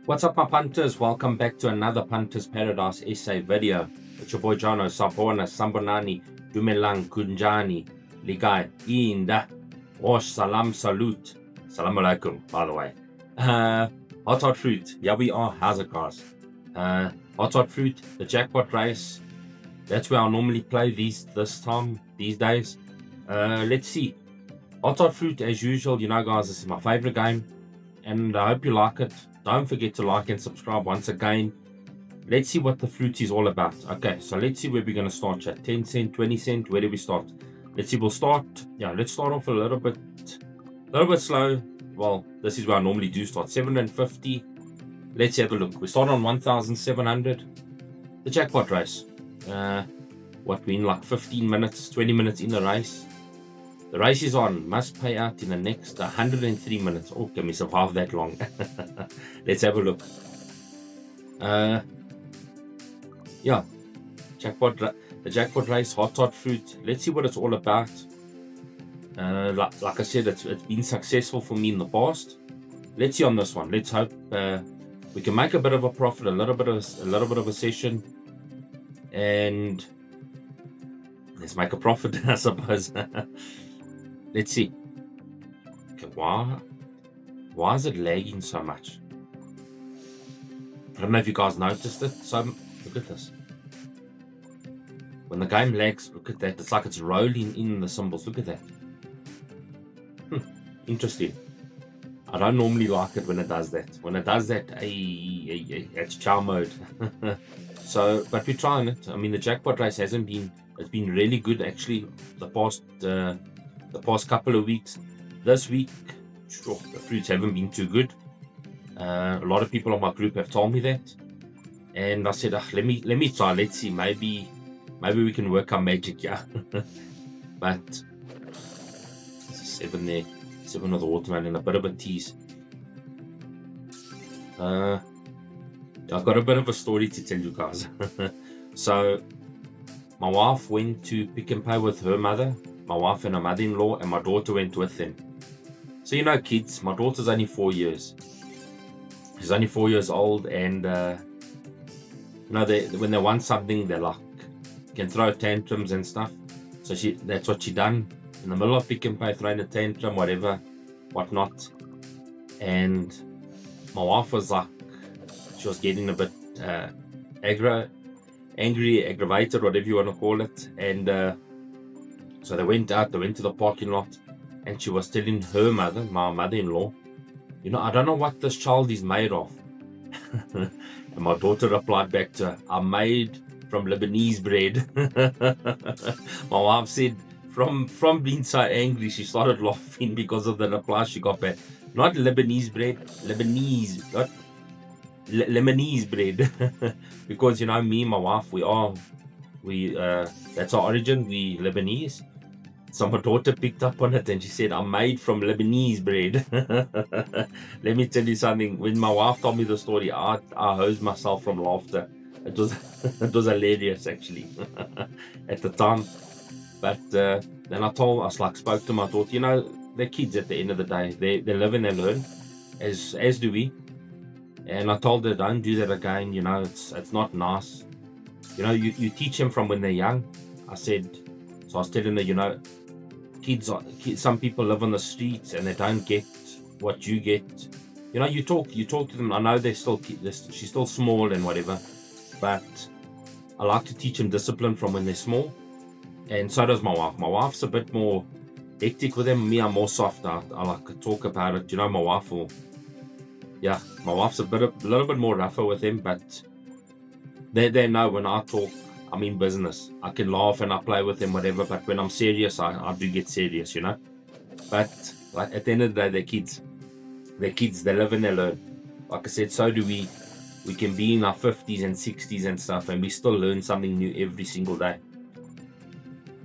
What's up, my punters? Welcome back to another Punters Paradise SA video. It's your boy Jono, Sabona, Sambonani, Dumelang, Kunjani, Ligai, Inda, Wash, Salam, Salute. Salam alaikum, by the way. Hot fruit. Yeah, we are. How's it, guys? Hot fruit, the jackpot race. That's where I normally play these days. Let's see. Hot fruit, as usual, you know, guys, this is my favorite game, and I hope you like it. Don't forget to like and subscribe once again. Let's see what the fruit is all about. Okay, so let's see where we're going to start at. 10 cent, 20 cent, where do we start? Let's see, let's start off a little bit slow. Well, this is where I normally do start. 750. Let's have a look. We start on 1,700. The jackpot race. We're in like 15 minutes, 20 minutes in the race. The race is on. Must pay out in the next 103 minutes. Oh, can we survive that long? Let's have a look. Yeah. The jackpot race, hot fruit. Let's see what it's all about. Like I said, it's been successful for me in the past. Let's see on this one. Let's hope we can make a bit of a profit, a little bit of a session, and let's make a profit, I suppose. Let's see. Okay, why is it lagging so much? I don't know if you guys noticed it. So look at this. When the game lags, look at that. It's like it's rolling in the symbols. Look at that. Interesting. I don't normally like it when it does that. When it does that, it's chow mode. So, but we're trying it. I mean, the jackpot race it's been really good actually. The past couple of weeks. This week, sure, the fruits haven't been too good. A lot of people on my group have told me that, and I said, let me try. Let's see, maybe we can work our magic, yeah. But 7 there, 7 of the watermelon, and a bit of a tease. I've got a bit of a story to tell you guys. So, my wife went to Pick and Pay with her mother. My wife and her mother-in-law, and my daughter went with them. So, you know, kids, my daughter's only 4 years. She's only 4 years old, and you know, when they want something, they like can throw tantrums and stuff. So that's what she done in the middle of Pick and Pay, throwing a tantrum, whatnot. And my wife was like, she was getting a bit angry, aggravated, whatever you want to call it, and so they went to the parking lot, and she was telling her mother, my mother-in-law, you know, I don't know what this child is made of. And my daughter replied back to her, I'm made from Lebanese bread. My wife said, from being so angry, she started laughing because of the reply she got back. Not Lebanese bread, Lebanese, not Lebanese bread. Because, you know, me and my wife, that's our origin, we Lebanese. So my daughter picked up on it, and she said, I'm made from Lebanese bread. Let me tell you something. When my wife told me the story, I hosed myself from laughter. It was hilarious actually at the time. But then I spoke to my daughter, you know, they're kids at the end of the day. They live and they learn, as do we. And I told her, don't do that again, you know, it's not nice. You know, you teach them from when they're young. I was telling her, you know, kids, some people live on the streets and they don't get what you get. You know, you talk to them. I know she's still small and whatever, but I like to teach them discipline from when they're small. And so does my wife. My wife's a bit more hectic with them. Me, I'm more soft. I like to talk about it. You know, my wife's a little bit more rougher with them, but they know when I talk, I mean business. I can laugh and I play with them, whatever, but when I'm serious, I do get serious, you know. But like, at the end of the day, they're kids. They live and they learn. Like I said, so do we. We can be in our 50s and 60s and stuff, and we still learn something new every single day.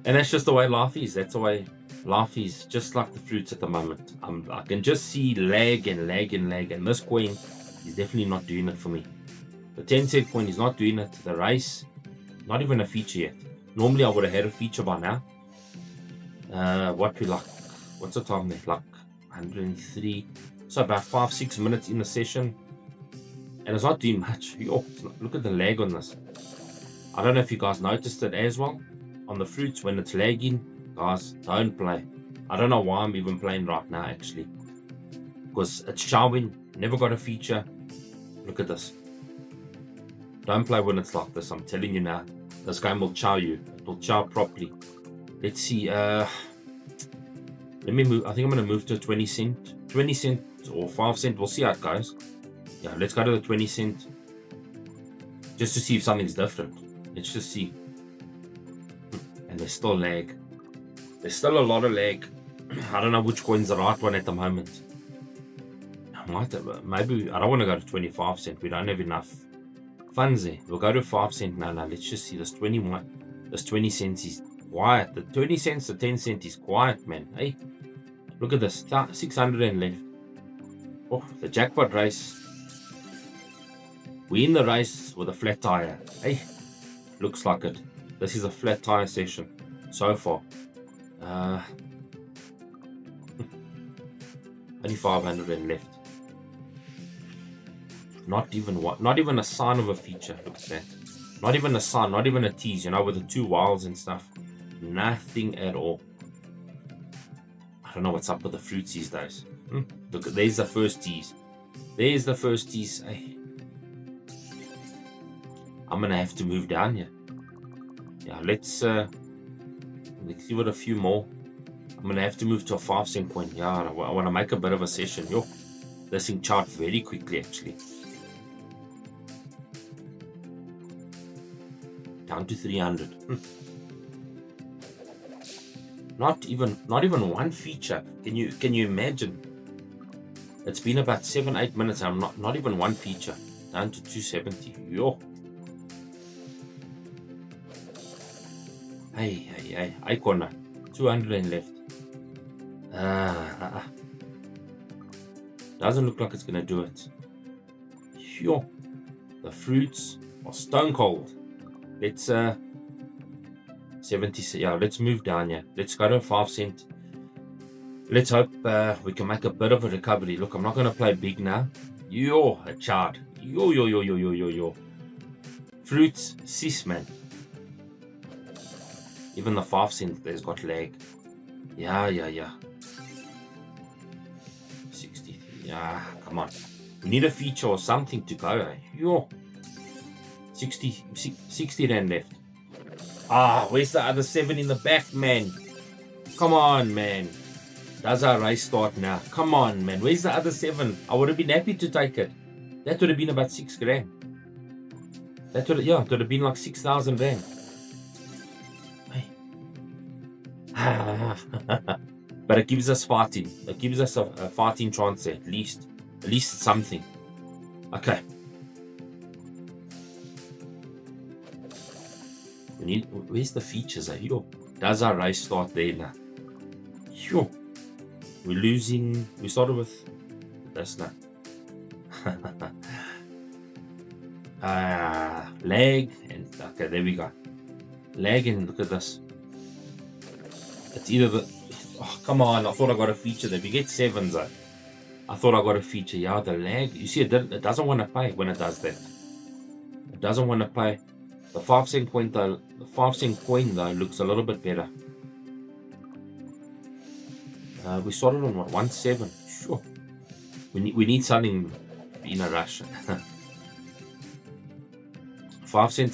And that's just the way life is. That's the way life is, just like the fruits at the moment. I can just see lag, and this coin is definitely not doing it for me. The 10 cent coin is not doing it. The race, not even a feature yet. Normally I would have had a feature by now. What's the time there? Like 103. So about 5-6 minutes in the session. And it's not doing much. Yo, look at the lag on this. I don't know if you guys noticed it as well. On the fruits, when it's lagging, guys, don't play. I don't know why I'm even playing right now, actually. Because it's showing, never got a feature. Look at this. Don't play when it's like this, I'm telling you now. This game will chow you. It will chow properly. Let's see. Let me move. I think I'm going to move to a 20 cent. 20 cent or 5 cent. We'll see how it goes. Yeah, let's go to the 20 cent. Just to see if something's different. Let's just see. And there's still lag. There's still a lot of lag. I don't know which coin's the right one at the moment. I might have, maybe I don't want to go to 25 cent. We don't have enough funds there. We'll go to 5 cent now. Now let's just see this 21. This 20 cents is quiet. The 20 cents to 10 cent is quiet, man. Hey, look at this. 600 and left. Oh, the jackpot race. We in the race with a flat tire. Hey, looks like it. This is a flat tire session so far. Only 500 and left. Not even a sign of a feature. Look at that. Not even a sign, not even a tease, you know, with the 2 wilds and stuff. Nothing at all. I don't know what's up with the fruits these days. Look, there's the first tease. There's the first tease. Hey. I'm gonna have to move down here. Yeah, let's give it a few more. I'm gonna have to move to a 5 cent coin. Yeah, I want to make a bit of a session. Yo, this thing chart very quickly actually. Down to 300. Not even one feature. Can you imagine? It's been about 7-8 minutes. I'm not even one feature. Down to 270. Yo. Hey, icon. 200 and left. Doesn't look like it's gonna do it. Yo. The fruits are stone cold. Let's 70. Yeah, let's move down here. Let's go to 5 cent. Let's hope we can make a bit of a recovery. Look, I'm not gonna play big now. Yo, a chart. Yo. Fruits, sis, man. Even the 5 cent there's got lag. Yeah. 60. Yeah, come on. We need a feature or something to go. Yo. 60 rand left. Where's the other 7 in the back, man? Come on, man. Does our race start now? Come on, man. Where's the other 7? I would have been happy to take it. That would have been about 6 grand. It would have been like 6,000 rand. Hey. But it gives us fighting. It gives us a fighting chance at least. At least something. Okay. Where's the features? Yo, does our race start there now? Yo, we're losing. We started with this now. Lag and okay, there we go. Lag and look at this. It's either the. Oh, come on! I thought I got a feature there. We get 7s though. I thought I got a feature. Yeah, the lag. You see, it doesn't want to pay when it does that. It doesn't want to pay. The 5 cent coin though. The 5 cent coin though looks a little bit better. We started on what 1.7. Sure. We need something in a rush. 5 cent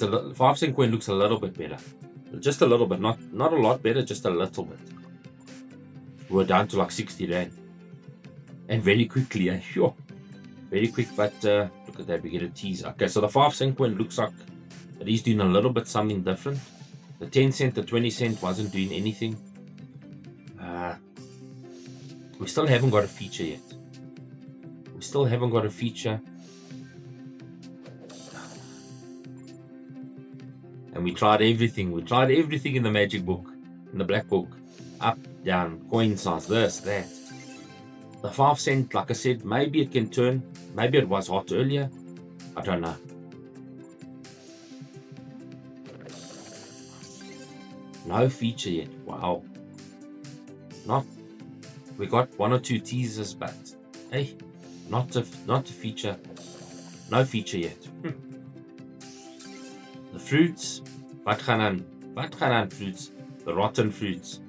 coin looks a little bit better. Just a little bit, not a lot better, just a little bit. We're down to like 60 rand. And very quickly, sure. Very quick, but look at that, we get a tease. Okay, so the 5 cent coin looks like it is doing a little bit something different. The 10 cent, the 20 cent wasn't doing anything. We still haven't got a feature yet. We still haven't got a feature. And we tried everything. We tried everything in the magic book, in the black book. Up, down, coin size, this, that. The 5 cent, like I said, maybe it can turn. Maybe it was hot earlier. I don't know. No feature yet. Wow. We got 1 or 2 teasers, but hey, not a feature. No feature yet. The fruits. Wat gaan aan fruits? The rotten fruits.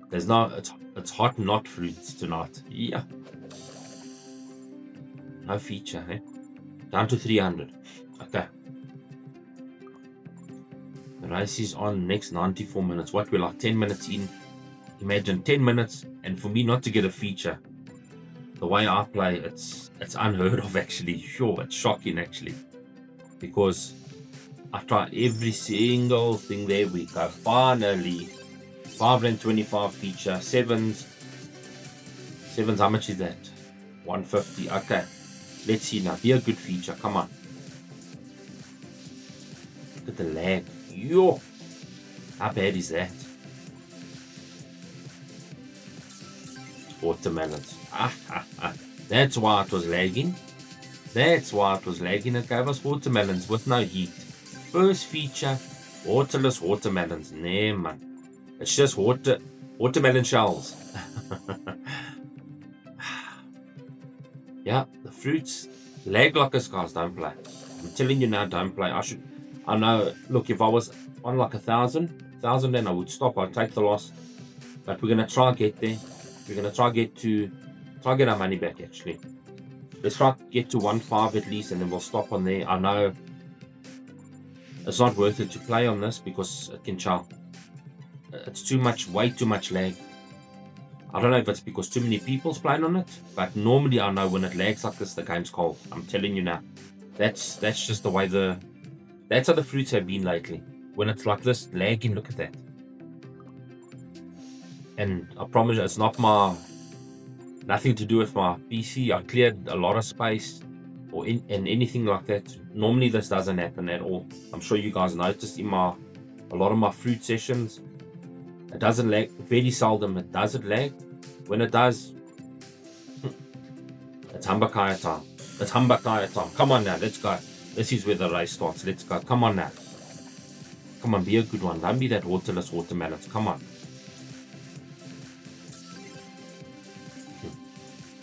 There's no, it's hot not fruits tonight. Yeah. No feature, eh? Down to 300. Okay. The race is on next 94 minutes. What, we're like 10 minutes in. Imagine 10 minutes, and for me not to get a feature. The way I play, it's unheard of actually. Sure, it's shocking actually. Because I try every single thing. There we go. Finally. 525 feature. Sevens, how much is that? 150. Okay. Let's see now. Be a good feature. Come on. Look at the lag. Yo. How bad is that? Watermelons. That's why it was lagging. It gave us watermelons with no heat. First feature, waterless watermelons. Nah, man. It's just watermelon shells. Yeah, the fruits lag like us, guys. Don't play. I'm telling you now, don't play. I know. Look, if I was on like 1,000, then I would stop. I'd take the loss. But we're gonna try get there. We're gonna try get our money back. Actually, let's try get to 1.5 at least, and then we'll stop on there. I know it's not worth it to play on this because it can chow. It's way too much lag. I don't know if it's because too many people's playing on it, but normally I know when it lags like this, the game's cold. I'm telling you now. That's just the way that's how the fruits have been lately. When it's like this, lagging, look at that. And I promise you, it's not nothing to do with my PC. I cleared a lot of space or and anything like that. Normally this doesn't happen at all. I'm sure you guys noticed in a lot of my fruit sessions, it doesn't lag. Very seldom it doesn't lag. When it does, it's Hambakaya time. Come on now, let's go. This is where the race starts. Let's go. Come on now. Come on, be a good one. Don't be that waterless watermelons. Come on.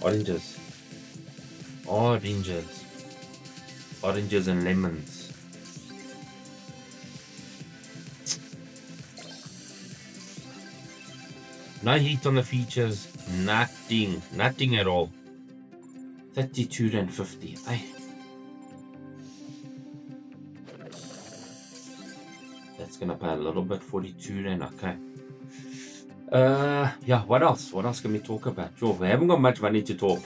Oranges and lemons. No heat on the features, nothing at all. 32.50. That's gonna pay a little bit. 42 rand. Okay. Yeah. What else? What else can we talk about? Sure, we haven't got much money to talk.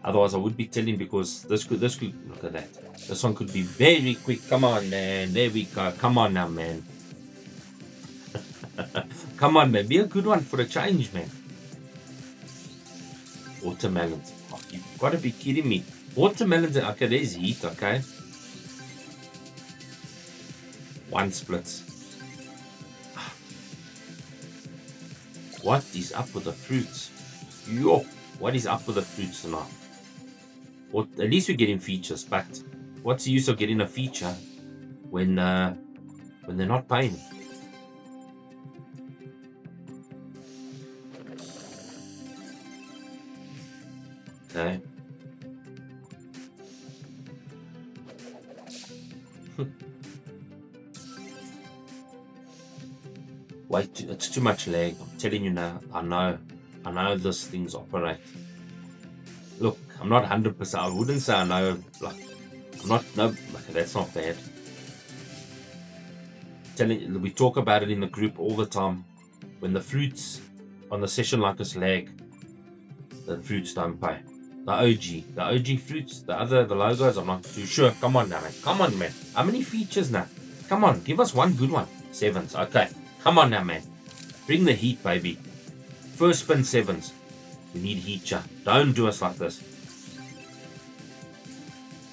Otherwise, I would be telling, because this could look at that. This one could be very quick. Come on, man. There we go. Come on now, man. Come on, man. Be a good one for a change, man. Watermelons. Oh, you've got to be kidding me. Watermelons. Okay, there's heat. Okay. 1 splits. What is up with the fruits? Yo, what is up with the fruits tonight? Or at least we're getting features, but what's the use of getting a feature when they're not paying? Okay. Wait, it's too much lag. I'm telling you now. I know this thing's operate. Look, I'm not 100%. I wouldn't say I know. Like, I'm not. No, like, that's not bad. We talk about it in the group all the time. When the fruits on the session like this lag, the fruits don't pay. The OG fruits, the logos, I'm not too sure. Come on now, man. Come on, man. How many features now? Come on, give us one good one. 7s, okay. Come on now, man. Bring the heat, baby. First spin 7s. We need heat, ja. Don't do us like this.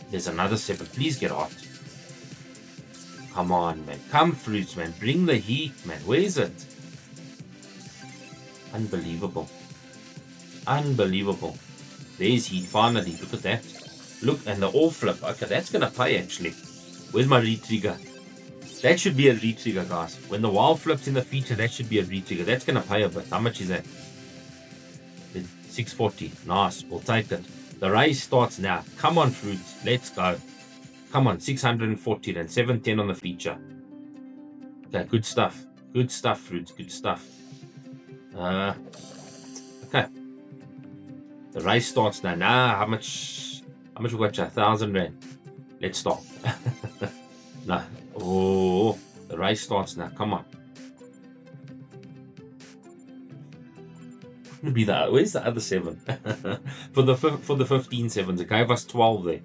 There's another 7. Please get hot. Come on, man. Come, fruits, man. Bring the heat, man. Where is it? Unbelievable. Unbelievable. There's heat, finally. Look at that. Look, and the all flip. Okay, that's going to pay, actually. Where's my retrigger? That should be a retrigger, guys. When the wild flips in the feature, that should be a retrigger. That's going to pay a bit. How much is that? 640. Nice. We'll take it. The race starts now. Come on, fruits. Let's go. Come on, 640 then. 710 on the feature. Okay, good stuff. Good stuff, fruits. Good stuff. Okay. The race starts now. Now, how much we got? 1,000 rand. Let's stop. No. Oh, the race starts now. Come on. Where's the other 7? for the 15 sevens, it gave us 12 there.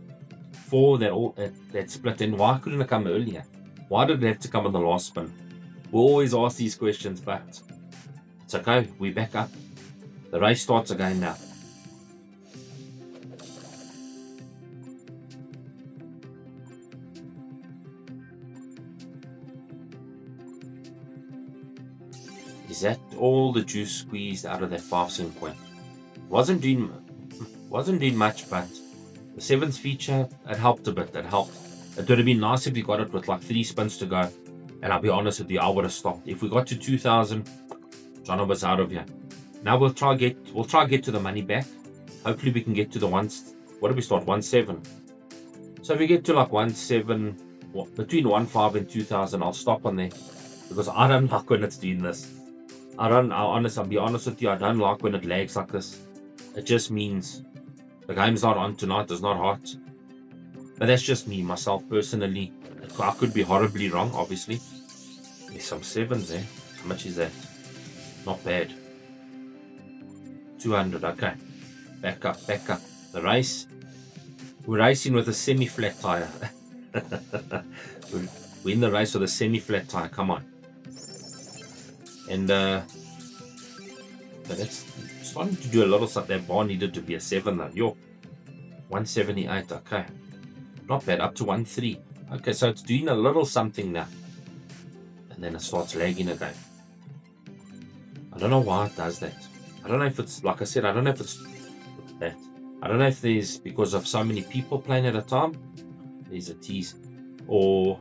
4 that split in. Why couldn't it come earlier? Why did it have to come in the last spin? We always ask these questions, but it's okay. We're back up. The race starts again now. Is that all the juice squeezed out of that 5-cent coin? Wasn't doing much, but the 7th feature, it helped a bit. It helped. It would have been nice if we got it with like 3 spins to go. And I'll be honest with you, I would have stopped. If we got to 2,000, John was out of here. Now we'll try get to the money back. Hopefully we can get to the ones. What did we start? 1.7. So if we get to like 1.7, between 1.5 and 2,000, I'll stop on there because I don't like when it's doing this. I'll be honest with you, I don't like when it lags like this. It just means the game's not on tonight, it's not hot. But that's just me, myself, personally. I could be horribly wrong, obviously. There's some 7s there. How much is that? Not bad. 200, okay. Back up. The race. We're racing with a semi-flat tire. We're in the race with a semi-flat tire, come on. And but it's starting to do a lot of stuff. That bar needed to be a 7 though. 178, okay. Not bad, up to 1.3. Okay, so it's doing a little something now. And then it starts lagging again. I don't know why it does that. I don't know if it's, like I said, I don't know if it's that. I don't know if there's, because of so many people playing at a time, there's a tease. Or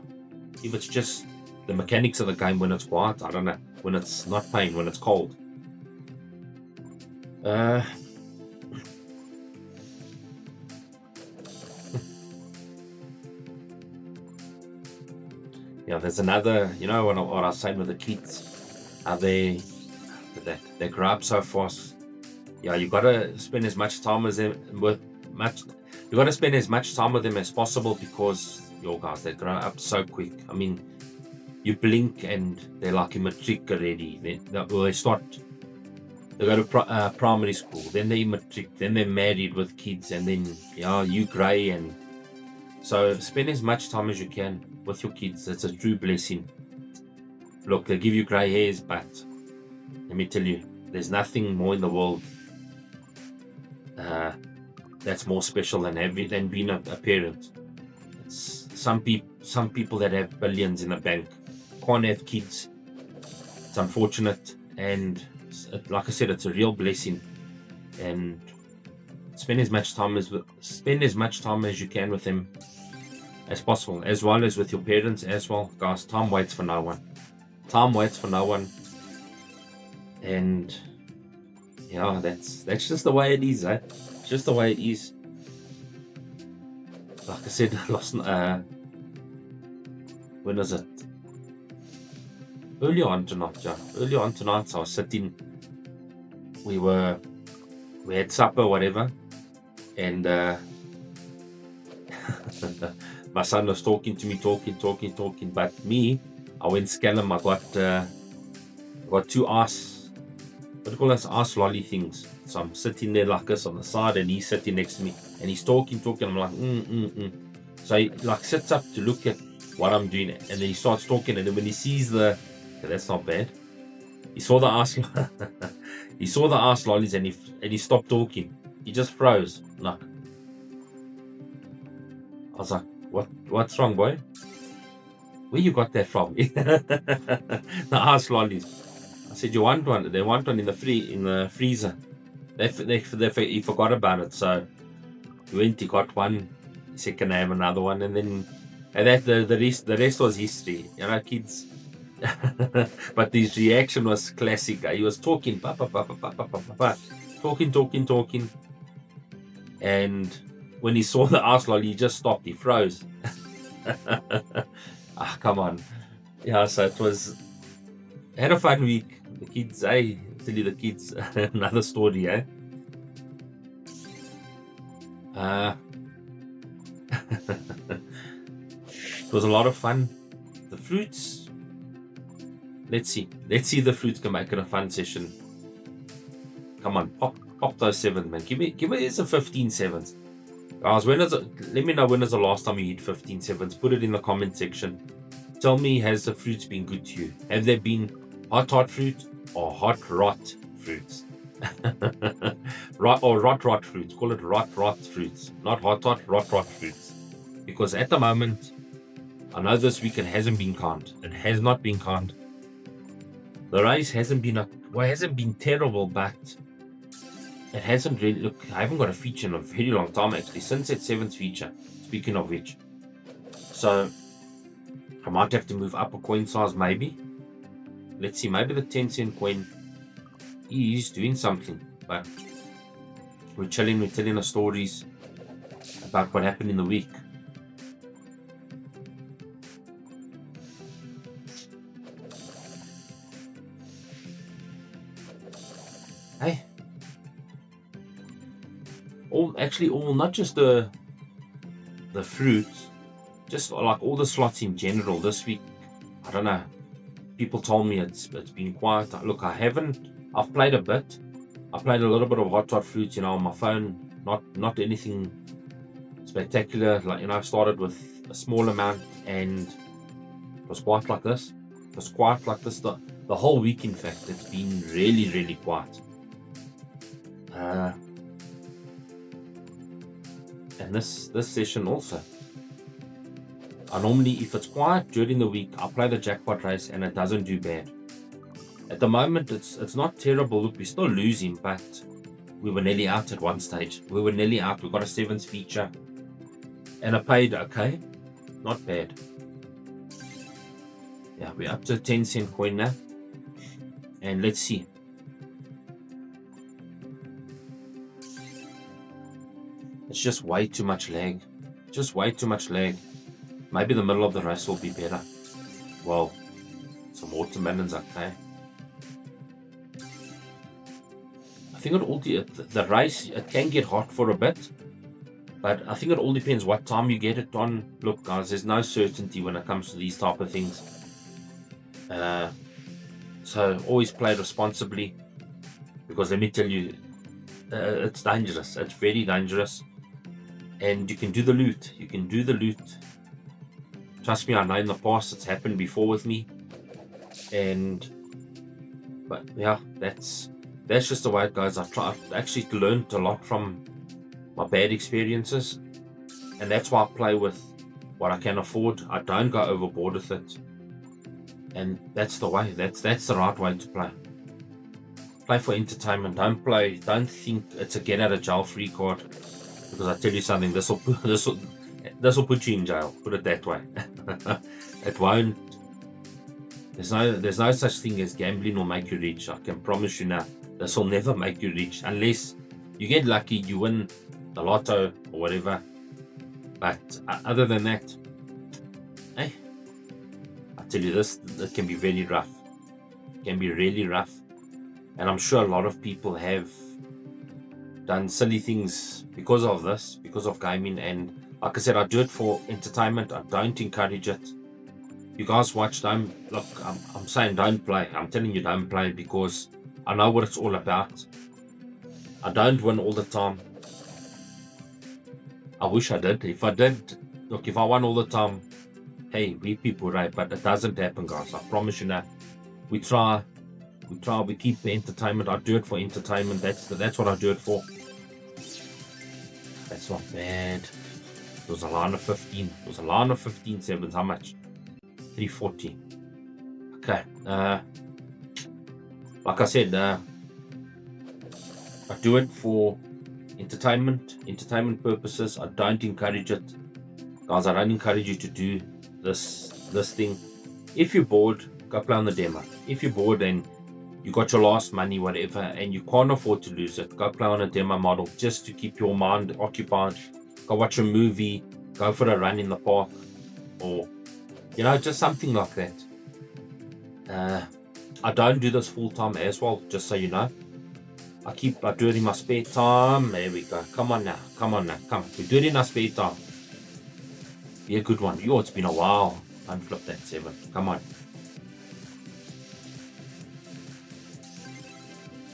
if it's just the mechanics of the game when it's quiet. I don't know. When it's not playing, when it's cold. Yeah, there's another, what I was saying with the kids, they grow up so fast. Yeah, you gotta spend as much time with them as possible because they grow up so quick. I mean, you blink and they're like in matric already. They go to primary school, then they're in matric, then they're married with kids, and then you grey. And so spend as much time as you can with your kids. It's a true blessing. Look, they give you grey hairs, but let me tell you, there's nothing more in the world that's more special than being a parent. It's some people that have billions in the bank can't have kids. It's unfortunate, and like I said, it's a real blessing. And spend as much time as you can with them as possible, as well as with your parents as well, guys. Time waits for no one. And that's just the way it is, eh? It's just the way it is. Like I said, last when was it? Early on tonight, I was sitting. We had supper, whatever, and my son was talking to me, talking. But me, I went scallum. I got 2 ass. What do you call those ass lolly things? So I'm sitting there like this on the side, and he's sitting next to me, and he's talking. I'm like, So he like sits up to look at what I'm doing, and then he starts talking, and then when he sees that's not bad. He saw the ass. He saw the ass lollies, and he stopped talking. He just froze. Like, I was like, what's wrong, boy? Where you got that from? The ass lollies. I said, you want one? They want one in the freezer. He forgot about it, so he went. He got one. He said, can I have another one? And then the rest was history. Kids. But his reaction was classic. He was talking, talking. And when he saw the ice lolly, he just stopped. He froze. Come on. Yeah, so it was. Had a fun week. The kids, tell you the kids another story, eh? It was a lot of fun. The fruits. Let's see the fruits can make it a fun session. Come on, pop those sevens, man. Give me a 15 sevens. Guys, let me know when is the last time you hit 15 sevens. Put it in the comment section. Tell me, has the fruits been good to you? Have they been hot fruit or hot rot fruits? Rot fruits. Call it rot fruits. Not hot rot fruits. Because at the moment, I know this week it hasn't been kind. It has not been kind. The race hasn't been terrible, but it hasn't really. Look, I haven't got a feature in a very long time actually, since that 7th feature. Speaking of which, so I might have to move up a coin size maybe. Let's see, maybe the 10-cent coin is doing something, but we're telling the stories about what happened in the week. Hey, all not just the fruits, just like all the slots in general this week. I don't know. People told me it's been quiet. Look, I've played a bit. I played a little bit of hot fruits, on my phone. Not anything spectacular. Like, I started with a small amount and it was quiet like this. The whole week, in fact. It's been really, really quiet. And this session also. I normally, if it's quiet during the week, I play the jackpot race and it doesn't do bad. At the moment, it's not terrible. Look, we're still losing, but we were nearly out at one stage. We got a 7th feature, and I paid okay, not bad. Yeah, we're up to a 10-cent coin now, and let's see. It's just way too much lag. Maybe the middle of the race will be better. Well, some watermelons, okay. I think the race, it can get hot for a bit, but I think it all depends what time you get it on. Look, guys, there's no certainty when it comes to these type of things. So always play responsibly, because let me tell you, it's dangerous. It's very dangerous. And you can do the loot. Trust me, I know in the past it's happened before with me. But yeah, that's just the way it goes. I've actually learned a lot from my bad experiences. And that's why I play with what I can afford. I don't go overboard with it. And that's the way. That's the right way to play. Play for entertainment. Don't think it's a get out of jail free card. Because I tell you something, this will put you in jail. Put it that way. It won't. There's no such thing as gambling will make you rich. I can promise you now. This will never make you rich unless you get lucky, you win the lotto or whatever. But other than that, I tell you this, it can be very rough. It can be really rough. And I'm sure a lot of people have done silly things because of this, because of gaming. And like I said, I do it for entertainment. I don't encourage it. You guys watch, I'm saying don't play. I'm telling you don't play, because I know what it's all about. I don't win all the time. I wish I did. If I did, look, if I won all the time, hey, we people right, but it doesn't happen, guys. I promise you that. We try, we keep the entertainment. I do it for entertainment. That's what I do it for. That's not bad. It was a line of 15. It was a line of 15 sevens. How much? 340. Okay. Like I said, I do it for entertainment purposes. I don't encourage it, guys. I don't encourage you to do this thing. If you're bored, go play on the demo. If you're bored and you got your last money, whatever, and you can't afford to lose it, go play on a demo model just to keep your mind occupied. Go watch a movie, go for a run in the park, or just something like that. I don't do this full time as well, just so you know. I do it in my spare time. There we go. Come on now. We do it in our spare time. Be a good one. It's been a while. Don't flip that 7. Come on.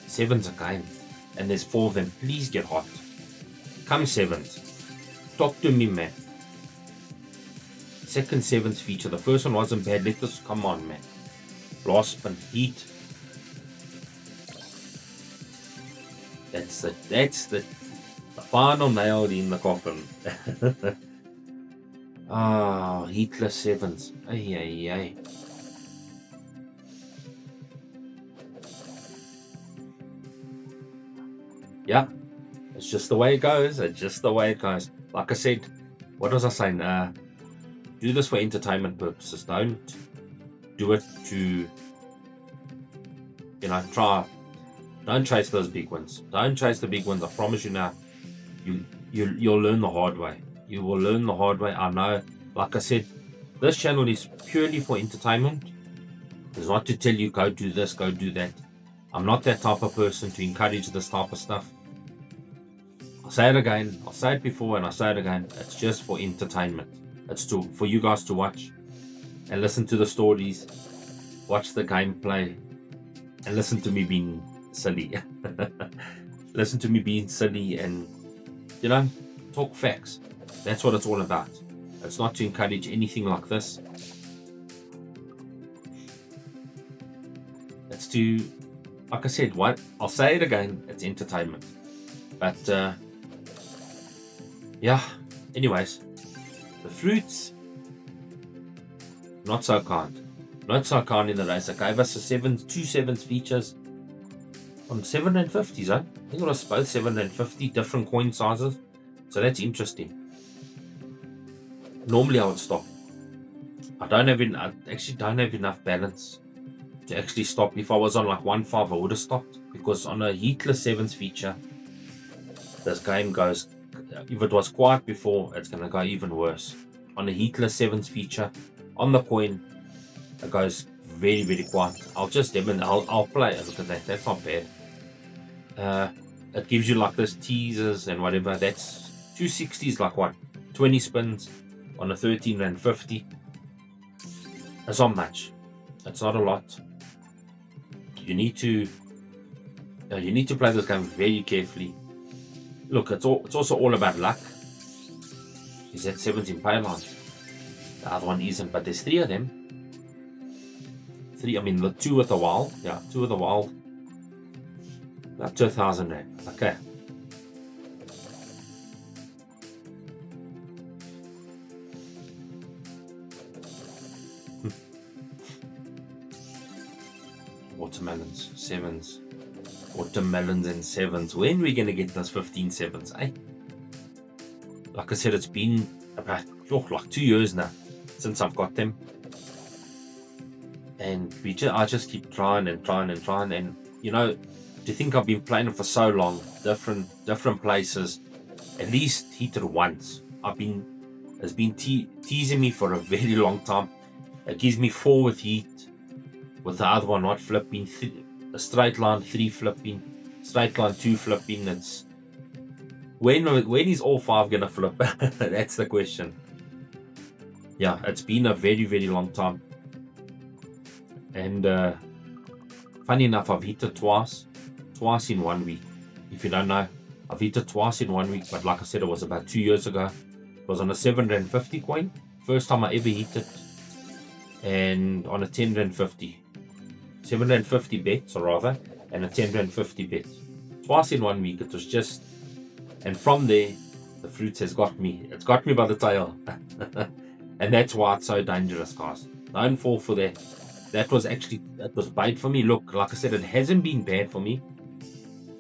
7's a game. And there's 4 of them. Please get hot. Come 7s. Talk to me, man. Second 7's feature. The first one wasn't bad. Come on, man. Last spin. Heat. That's the final nail in the coffin. Heatless 7s. Ay. Yeah, it's just the way it goes. Like I said, what was I saying? Do this for entertainment purposes. Don't do it to, try. Don't chase those big ones. Don't chase the big ones. I promise you now. You'll learn the hard way. You will learn the hard way. I know. Like I said, this channel is purely for entertainment. It's not to tell you go do this, go do that. I'm not that type of person to encourage this type of stuff. I'll say it again. I'll say it before and I'll say it again. It's just for entertainment. It's for you guys to watch and listen to the stories, watch the gameplay, and listen to me being silly. Listen to me being silly and, talk facts. That's what it's all about. It's not to encourage anything like this. It's to, like I said, I'll say it again, it's entertainment. But, anyways, the fruits, not so kind. Not so kind in the race. It gave us two 7s features on 750s, I think it was both 750 different coin sizes. So that's interesting. Normally I would stop. I actually don't have enough balance to actually stop. If I was on like 1.5, I would have stopped, because on a heatless 7s feature, this game goes, if it was quiet before, it's going to go even worse. On a heatless 7s feature, on the coin, it goes very, very quiet. I'll play it. Look at that. That's not bad. It gives you like this teasers and whatever. That's 260s, like what? 20 spins on a 13 Rand 50. It's not much. It's not a lot. You need to play this game very carefully. Look, it's also all about luck. Is that 7's in payline? The other one isn't, but there's 3 of them. 3, the 2 with the wild. Yeah, 2 with the wild. Up to 1,000 Rand. Okay. Watermelons, 7s. Watermelons and 7s. When are we going to get those 15 7s, eh? Like I said, it's been about like 2 years now since I've got them. And I just keep trying. And to think I've been playing it for so long, different places, at least heated once. It's been teasing me for a very long time. It gives me 4 with heat, with the other one not flipping, a straight line 3 flipping, straight line 2 flipping. It's when is all 5 gonna flip? That's the question. Yeah, it's been a very, very long time. And funny enough, I've hit it twice in 1 week. If you don't know, I've hit it twice in 1 week, but like I said, it was about 2 years ago. It was on a 7 Rand 50 coin, first time I ever hit it, and on a 10 Rand 50, 7 Rand 50 bets, or rather, and a 10 Rand 50 bet. Twice in 1 week. It was just, and from there, the fruits has got me. It's got me by the tail. And that's why it's so dangerous, guys. Don't fall for that. That was bait for me. Look, like I said, it hasn't been bad for me.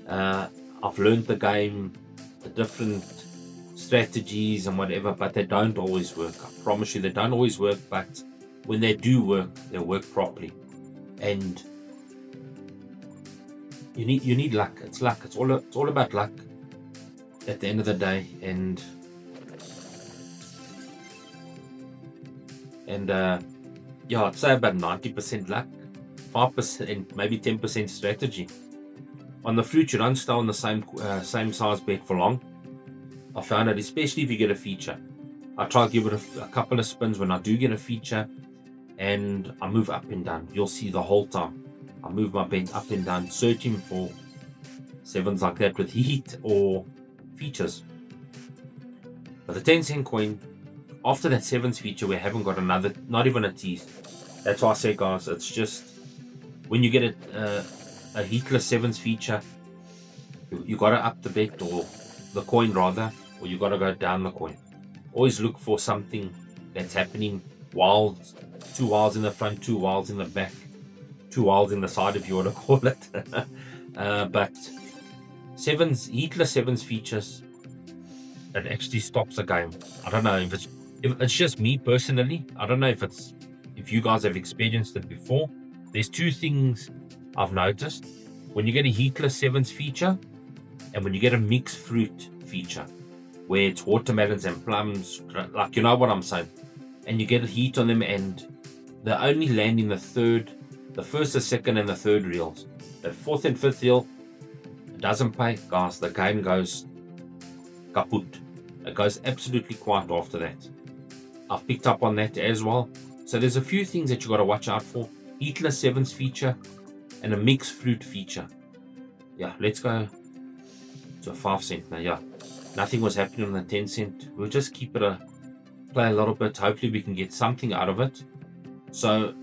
I've learned the game, the different strategies and whatever, but they don't always work. I promise you, they don't always work, but when they do work, they work properly. And you need luck. It's luck. It's all about luck at the end of the day. And yeah, I'd say about 90% luck, 5%, maybe 10% strategy. On the fruit, you don't stay on the same size bet for long. I found it, especially if you get a feature. I try to give it a couple of spins when I do get a feature, and I move up and down. You'll see the whole time I move my bet up and down, searching for sevens like that with heat or features. But the 10-cent coin, after that sevens feature, we haven't got another, not even a tease. That's why I say, guys, it's just when you get a heatless sevens feature, you got to up the bet, or the coin rather, or you got to go down the coin. Always look for something that's happening, wilds, 2 wilds in the front, 2 wilds in the back, 2 wilds in the side, if you want to call it. But heatless sevens features, it actually stops the game. I don't know if it's just me personally. I don't know if you guys have experienced it before. There's 2 things I've noticed when you get a heatless sevens feature and when you get a mixed fruit feature, where it's watermelons and plums, like, you know what I'm saying, and you get a heat on them, and they're only landing the first, the second, and the third reels. The 4th and 5th reel, it doesn't pay, guys. The game goes kaput. It goes absolutely quiet after that. I've picked up on that as well. So there's a few things that you got to watch out for: heatless sevens feature and a mixed fruit feature. Yeah, let's go to a 5 cent now. Yeah, nothing was happening on the 10 cent. We'll just keep it play a little bit. Hopefully we can get something out of it. So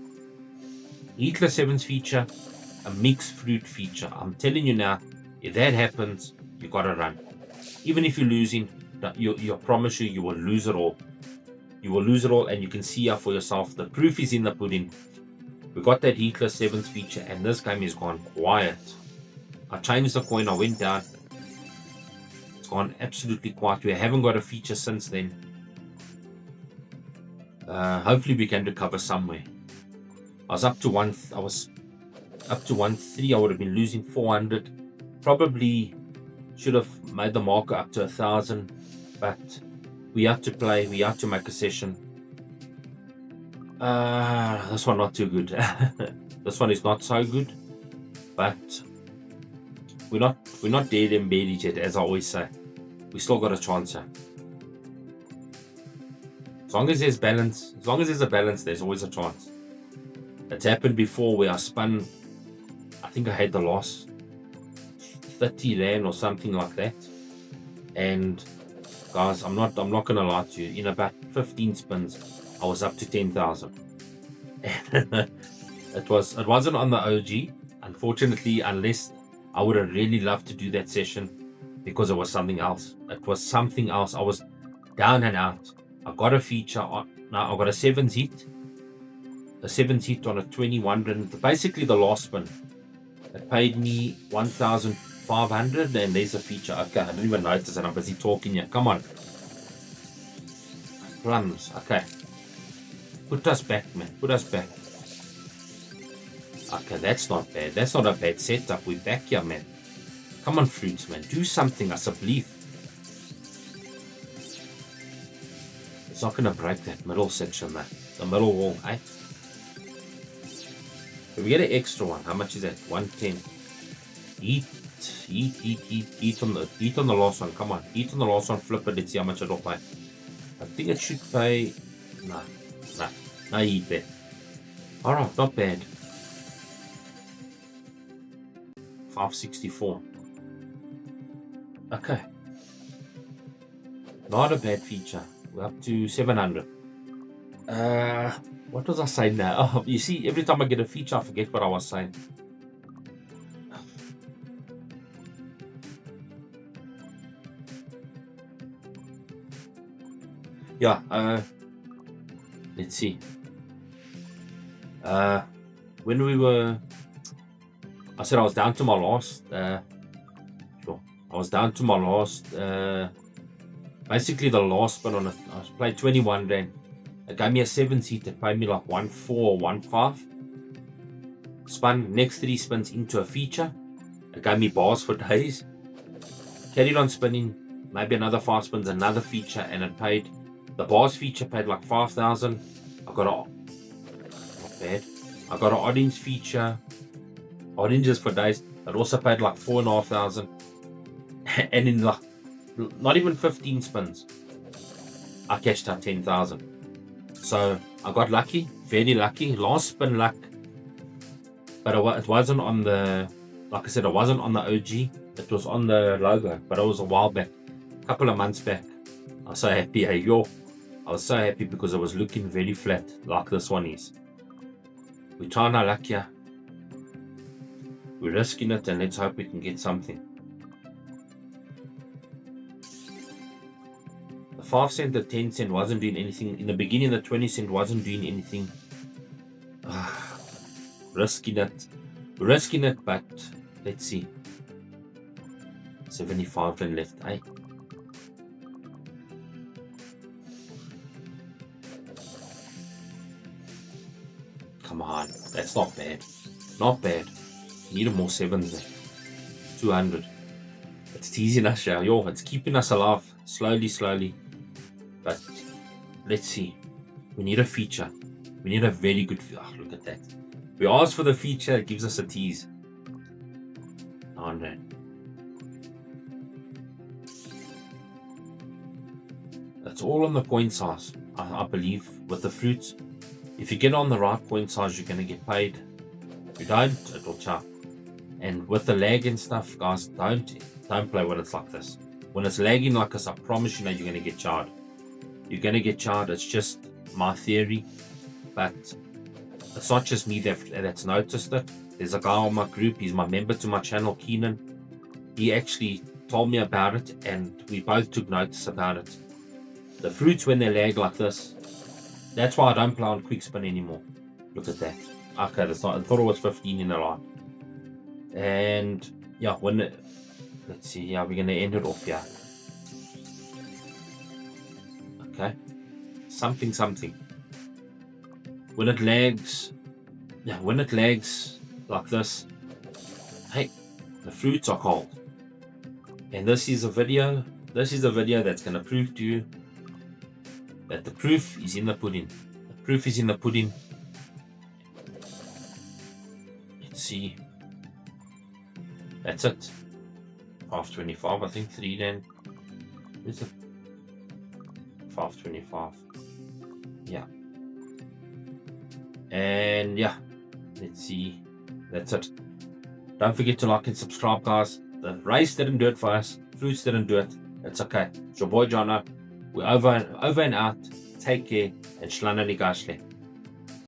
heatless sevens feature, a mixed fruit feature. I'm telling you now, if that happens, you got to run. Even if you're losing, you promise you will lose it all. You will lose it all, and you can see out for yourself. The proof is in the pudding. We got that heatless sevens feature, and this game has gone quiet. I changed the coin, I went down. It's gone absolutely quiet. We haven't got a feature since then. Hopefully we can recover somewhere. I was up to 1.3. I would have been losing 400. Probably should have made the marker up to 1,000, but we have to play. We have to make a session. This one not too good. This one is not so good, but we're not dead and buried yet, as I always say. We still got a chance here. As long as there's balance, as long as there's a balance, there's always a chance. It's happened before where I spun. I think I had the last 30 rand or something like that. And guys, I'm not gonna lie to you. In about 15 spins, I was up to 10,000. It wasn't on the OG, unfortunately, unless I would have really loved to do that session, because it was something else. It was something else. I was down and out. I got a feature on. Now I got a 7s hit. A 7s hit on a 21 rand. Basically the last spin. It paid me 1,500, and there's a feature. Okay, I didn't even notice that. I'm busy talking here. Come on. Plums. Okay. Put us back, man. Put us back. Okay, that's not bad. That's not a bad setup. We're back here, man. Come on, fruits, man. Do something. As a belief. It's not going to break that middle section, man. The middle wall, eh? If we get an extra one, how much is that? 110. Heat on the last one. Come on, heat on the last one. Flip it. Let's see how much it'll pay. I think it should pay. No heat there. All right, not bad. 564. Okay, not a bad feature. We're up to 700. What was I saying now? Oh, you see, every time I get a feature, I forget what I was saying. Yeah, let's see. When we were, I said I was down to my last, basically the last spin on it. I was played 21 rand. It gave me a 7 seat that paid me like 1.4 or 1.5. Spun next 3 spins into a feature. It gave me bars for days. Carried on spinning, maybe another 5 spins, another feature, and it paid. The bars feature paid like 5,000. I got not bad. I got an orange feature, oranges for days. It also paid like 4,500. And in like not even 15 spins, I cashed out 10,000. So I got lucky, very lucky. Last spin luck, but it wasn't on the, like I said, it wasn't on the OG. It was on the logo, but it was a while back, a couple of months back. I was so happy, hey yo. I was so happy because it was looking very flat, like this one is. We're trying our luck here. We're risking it, and let's hope we can get something. The 5 cent, the 10 cent wasn't doing anything. In the beginning, the 20 cent wasn't doing anything. Risking it, but let's see. 75 and left, eh? Come on, that's not bad. Not bad. Need more 7s there. 200. It's teasing us, yo. It's keeping us alive. Slowly. But let's see. We need a feature. We need a very good feature. Oh, look at that. We asked for the feature, it gives us a tease. 9 That's all on the coin size, I believe, with the fruits. If you get on the right coin size, you're going to get paid. If you don't, it will chop. And with the lag and stuff, guys, don't play when it's like this. When it's lagging like this, I promise you now you're going to get charred. You're going to get charred. It's just my theory. But it's not just me that's noticed it. There's a guy on my group. He's my member to my channel, Keenan. He actually told me about it, and we both took notice about it. The fruits, when they lag like this, that's why I don't play on quick spin anymore. Look at that. Okay, that's not. I thought it was 15 in a lot. And yeah, let's see. Yeah, we're gonna end it off here. Okay, something. When it lags, like this, hey, the fruits are cold. And this is a video that's gonna prove to you that the proof is in the pudding. The proof is in the pudding. Let's see. That's it. 525, I think 3 then. Is it? 525. Yeah. And yeah, let's see. That's it. Don't forget to like and subscribe, guys. The race didn't do it for us. Fruits didn't do it. It's okay. It's your boy Jono. We're over and out. Take care and shlanani gashle.